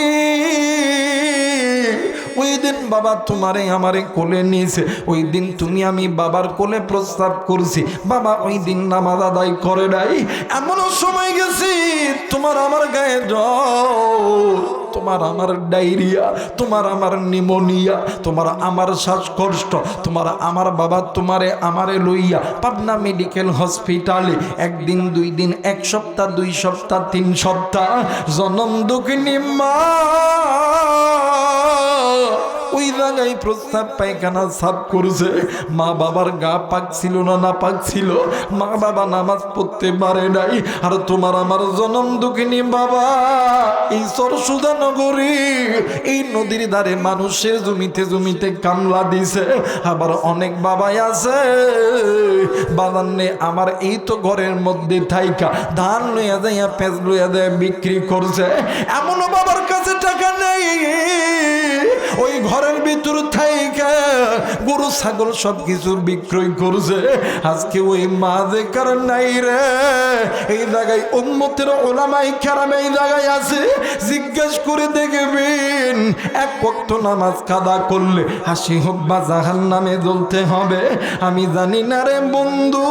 ওই দিন বাবা তোমারে আমারে কোলে নিয়েছে, ওই দিন তুমি আমি বাবার কোলে প্রস্তাব করছি, বাবা ওই দিন নামাজ আদায় করে নাই। এমনও সময় গেছি তোমার আমার গায়ে জ্বর, তোমার আমার ডায়রিয়া, তোমার আমার নিউমোনিয়া, তোমার আমার শ্বাসকষ্ট, তোমার আমার বাবা তোমারে আমারে লইয়া পাবনা মেডিকেল হসপিটালে একদিন দুই দিন, এক সপ্তাহ, 2 সপ্তাহ, 3 সপ্তাহ জনম দুঃখিনী মা ওই জায়গায় প্রস্তাব পায়খানা সাফ করছে। মা বাবার গা পাক ছিল না, না পাক ছিল, মা বাবা নামাজ পড়তে পারে নাই। আর তোমার আমার জনম দুঃখিনী বাবা এই সুধানগরী এই নদীর ধারে মানুষের জমিতে জমিতে কামলা দিছে। আবার অনেক বাবাই আছে বাদান্নে আমার এই তো ঘরের মধ্যে থাইকা ধান লইয়া যাইয়া পেঁচ লইয়া দেয় বিক্রি করছে। এমনও বাবার কাছে টাকা নেই, ওই ঘরের ভিতর থাইকা গরু ছাগল সবকিছু বিক্রয় করছে। আজকে ওই মা দেখার নাই রে, এই জায়গায় উম্মতের ওলামায়ে কেরাম এই জায়গায় আছে, জিজ্ঞেস করে দেখবেন এক ওয়াক্ত নামাজ কাদা করলে হাসি হোক বা জাহান্নামে জ্বলতে হবে। আমি জানি না রে বন্ধু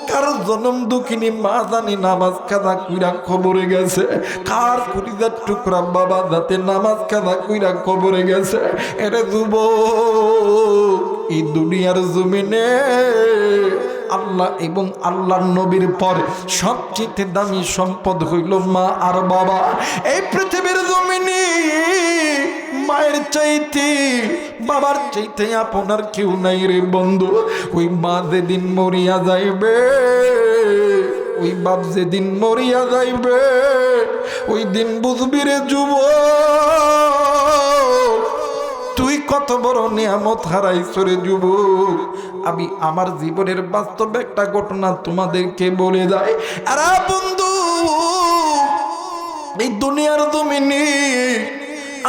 কার জনম দুঃখিনী মা জানি নামাজ কাদা কইরা কবরে গেছে, কার কলিজার টুকরা বাবা যাতে নামাজ কাদা কইরা কবরে গেছে। এরে যুবক এই দুনিয়ার জমিনে আল্লাহ এবং আল্লাহর নবীর পরে সবচেয়ে দামি সম্পদ হইল মা আর বাবা। এই পৃথিবীর জমিনে মায়ের চাইতে বাবার চাইতে আপনার কেউ নাই রে বন্ধু। ওই মা যেদিন মরিয়া যাইবে, ওই বাপ যেদিন মরিয়া যাইবে, ওই দিন বুঝবি রে যুবক তুই কত বড় নিয়ামত হারাইছো রে যুবক। আমি আমার জীবনের বাস্তব একটা ঘটনা তোমাদেরকে বলে যাই। আরে বন্ধু, এই দুনিয়ার জমিনে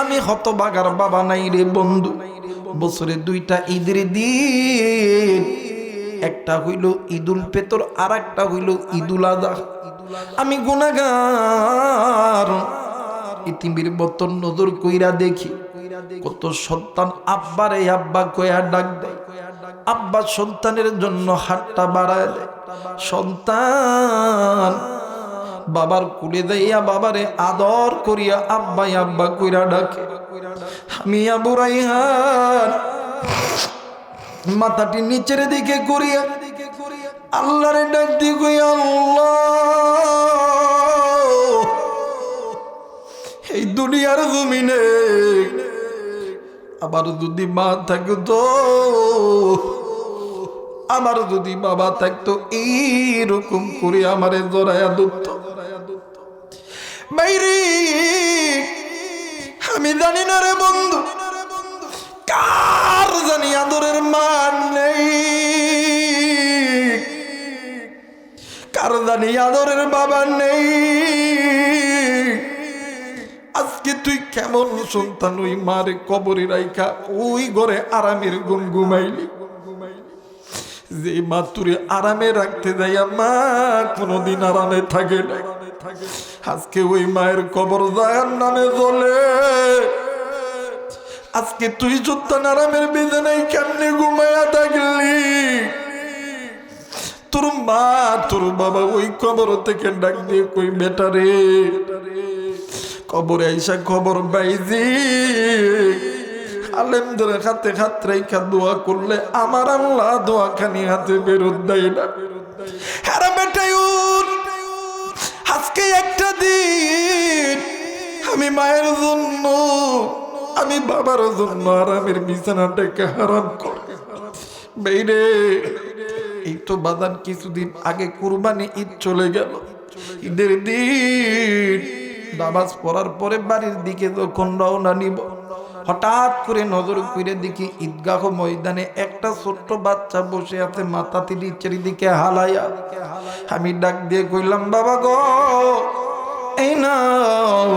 আমি হতভাগার বাবা নাই রে বন্ধু। বছরে দুইটা ঈদের দিন, একটা হইল ঈদুল ফিতর আর একটা হইল ঈদুল আযহা। আমি গুনাহগার, ইতিমের মতন নজর কইরা দেখি কত সন্তান আব্বারে আব্বা কইয়া ডাক দেয়, আব্বা সন্তানের জন্য হাতটা বাড়ায় দেয়, সন্তান বাবার কুলে দেয়া বাবারে আদর করিয়া আব্বাই আব্বা কইরা ডাকে। আমি আবু রাইহান মাথাটি নিচের দিকে করিয়া আল্লাহরে ডাক দি কই, আল্লাহ এই দুনিয়ার জমিনে আমার যদি মা থাকতো, আমার যদি বাবা থাকতো, এইরকম করে আমারে জড়ায়া ধরত। বাইরে আমি জানি না রে বন্ধু, কার জানি আদরের মান নেই, কার জানি আদরের বাবা নেই। আজকে তুই কেমন সন্তান ওই মারে কবরে রাইখা ওই ঘরে আরামের ঘুম ঘুমাইলি। যে মা তুরে আরামে রাখতে যাইয়া মা কোনদিন আরামে থাকে না, আজকে ওই মায়ের কবর জাহান নামে জ্বলে। আজকে তুই সন্তান আরামের বিছানায় কেমনে ঘুমাইয়া থাকলি। তোর মা তোর বাবা ওই কবর থেকে ডাক দিয়ে কই, বেটা রে কবরে আইসা খবর পাইছি আলেমদের হাতে হাত রেখা দোয়া করলে আমার আল্লাহ দোয়া খানি হাতে বেরোত দেয় না। হ্যাঁ বেটাই, আজকে একটা দিন আমি মায়ের জন্য, আমি বাবার জন্য আরামের বিছানাটাকে হারাম করে বেইরে। এই তো বাদান কিছুদিন আগে কুরবানি ঈদ চলে গেল। ঈদের দিন নামাজ পড়ার পরে বাড়ির দিকে যখন রওনা নিব, হঠাৎ করে নজর করে দেখি ঈদগাহ ময়দানে একটা ছোট্ট বাচ্চা বসে আছে, মাথাটি নিচের দিকে হালাইয়া। আমি ডাক দিয়ে কইলাম, বাবা গো এই নাও,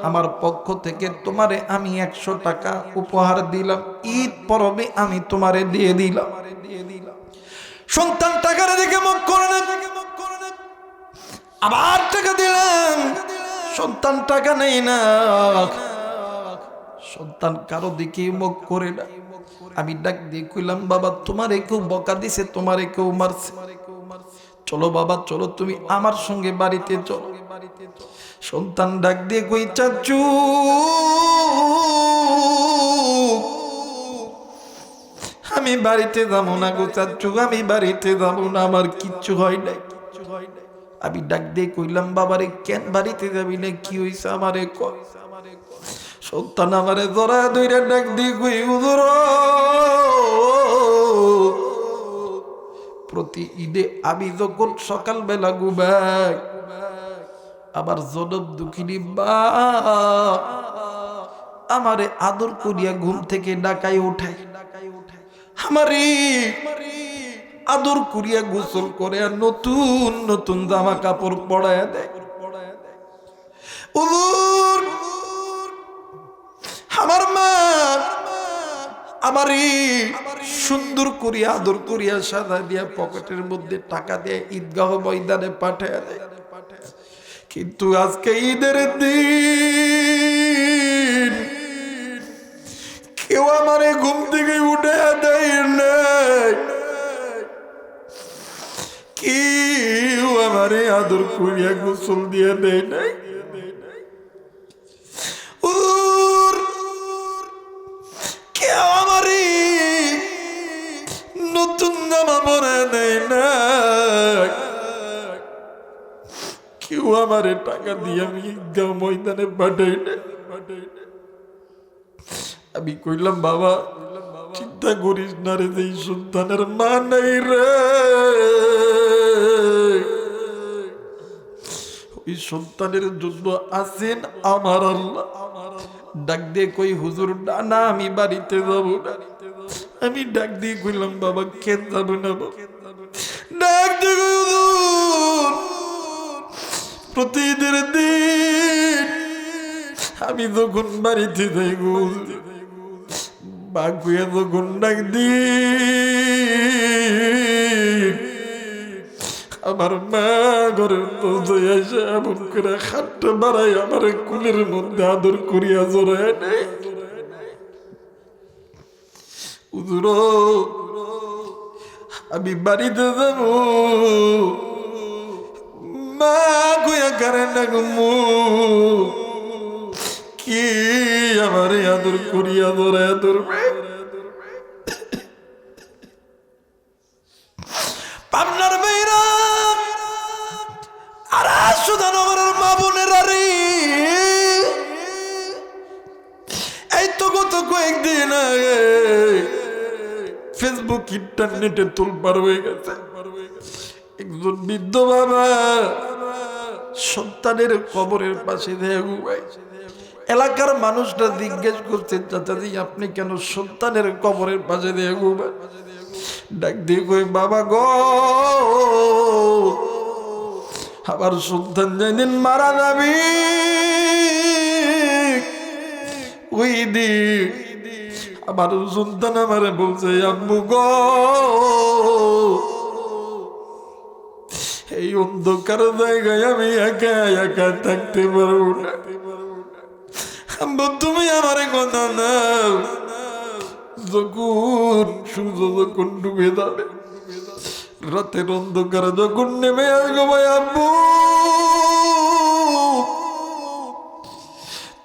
আমার পক্ষ থেকে তোমারে আমি 100 টাকা উপহার দিলাম, ঈদ পরবে আমি তোমারে দিয়ে দিলাম। সন্তান টাকার দিকে মুখ করে না, আবার টাকা দিলাম, সন্তান টাকা নেই না, সন্তান কারো দিকে মুখ করে না। আমি ডাক দিয়ে কইলাম, বাবা তোমারে কেউ বকা দিছে, তোমারে কেউ মারছে, চলো বাবা চলো তুমি আমার সঙ্গে বাড়িতে চলো। সন্তান ডাক দিয়ে কই, চাচু আমি বাড়িতে যাবো না গো চাচু, আমি বাড়িতে যাবো না, আমার কিচ্ছু হয় নাই। আমি ডাক দিয়ে কইলাম, বাবারে কেন বাড়িতে যাবি না, কি হইছে আমারে কই। সন্তান আমারে জড়ায় ধইরা ডাক দিয়ে কই, হুজুর প্রতি ঈদে আমি যখন সকালবেলা ঘুমাই, আবার জনম দুঃখিনী মা আমারে আদর করিয়া ঘুম থেকে ডাকাই উঠাই, আমারে আদর করিয়া গোসল করে আর নতুন নতুন জামা কাপড় পরায়া দেয়। আমার মা আমারে সুন্দর করিয়া আদর করিয়া সাজা দিয়া পকেটের মধ্যে টাকা দিয়ে ঈদগাহ ময়দানে পাঠায়া দেয়। কিন্তু আজকে ঈদের দিন কেউ আমারে ঘুম থেকে উঠে দেয় নাই, কেউ আমারে আদর করিয়া গোসল দিয়ে দেয় নাই, কেউ আমারে নতুন জামা পরে দেয় না, কেউ আমারে টাকা দিয়ে আমি ঈদগাহ ময়দানে পাঠাই না। আমি কইলাম, বাবা চিন্তা করিস না রে, এই সন্তানের মা নাই রে, ওই সন্তানের জন্য আছেন আমার আল্লাহ, ডাক দিয়ে কই হুজুর না আমি বাড়িতে যাব না। আমি ডাক দিয়ে কইলাম বাবা কেন যাব না বাবা? ডাক দিয়ে কই হুজুর প্রতিদিন দিন আমি যখন বাড়িতে যাই বাকুয়া যখন ডাক দিই আমার মা ঘরের মধ্যে এসে এমন করে হাতটা বাড়াই আমার কুলের মধ্যে আদর করিয়া জড়ায় নেই। হুজুর আমি বাড়িতে যাব মা কইয়া কারে ডাকমু কি আমার আদর করিয়া জড়ায় ধরবে। পাবনার মেয়েরা আর সুধানগরের মা বোনেরা রে, এই তো গত কয়েকদিন আগে ফেসবুক ইন্টারনেটে তোলপাড় হয়ে গেছে একজন বৃদ্ধ বাবা সন্তানের কবরের পাশে এলাকার মানুষরা জিজ্ঞেস করছে চাচাজি আপনি কেন সন্তানের কবরের পাশে দিয়ে ঘুমায়? ডাক দিয়ে কই বাবা গো আবার সন্তান যেদিন মারা যাবি ওই দিন আমার সন্তান আমারে বলছে আম্মু গো এই অন্ধকার জায়গায় আমি একা একা থাকতে পারবো না, আম্মু তুমি আমারে কথা নাও। যখন সূর্য যখন ডুবে যাবে রাতের অন্ধকার যখন নেমে আসবো ভাই আব্বু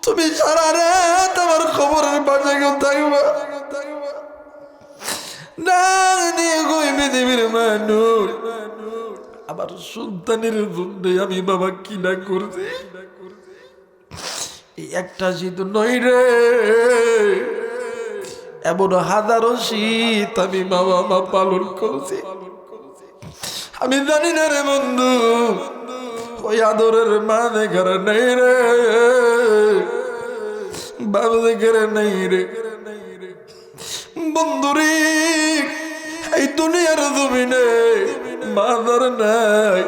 তুমি সারা রাত আমার খবরের পাশে কেউ থাকবা না পৃথিবীর মানুষ আমার সন্তানের জন্য আমি বাবা কি না করছি। এই একটা শীত নই রে এমন হাজারো শীত আমি বাবা মা পালন করছি। আমি জানি না রে বন্ধু ওই আদরের মা দেখার নেই রে বাবা দেখার নেই রে বন্ধুরে। এই দুনিয়ার জমিনে মাদার নাই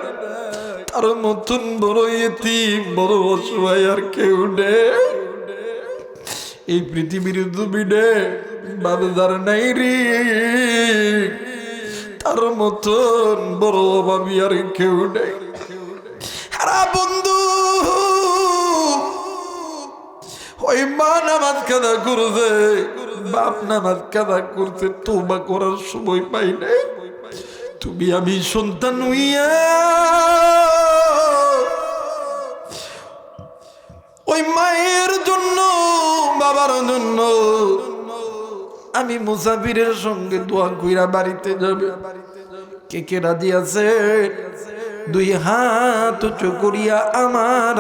তার মতন বড় ইতিম বড় অসহায় আর কেউ নেই এই পৃথিবীর জমিনে বাবার নাই রে তার মতন বড় অভাবী আর কেউ নেই। হারা বন্ধু ওই মা নামাজ কাদা করছে বাপ নামাজ কাদা করছে তওবা করার সময় পাই নাই। তুমি আমি সন্তান হইয়া ওই মায়ের জন্য বাবার জন্য আমি মুসাফিরের সঙ্গে দোয়া কইরা বাড়িতে যাবে। কে কে রাজি আছে দুই হাত উঁচু করিয়া আমার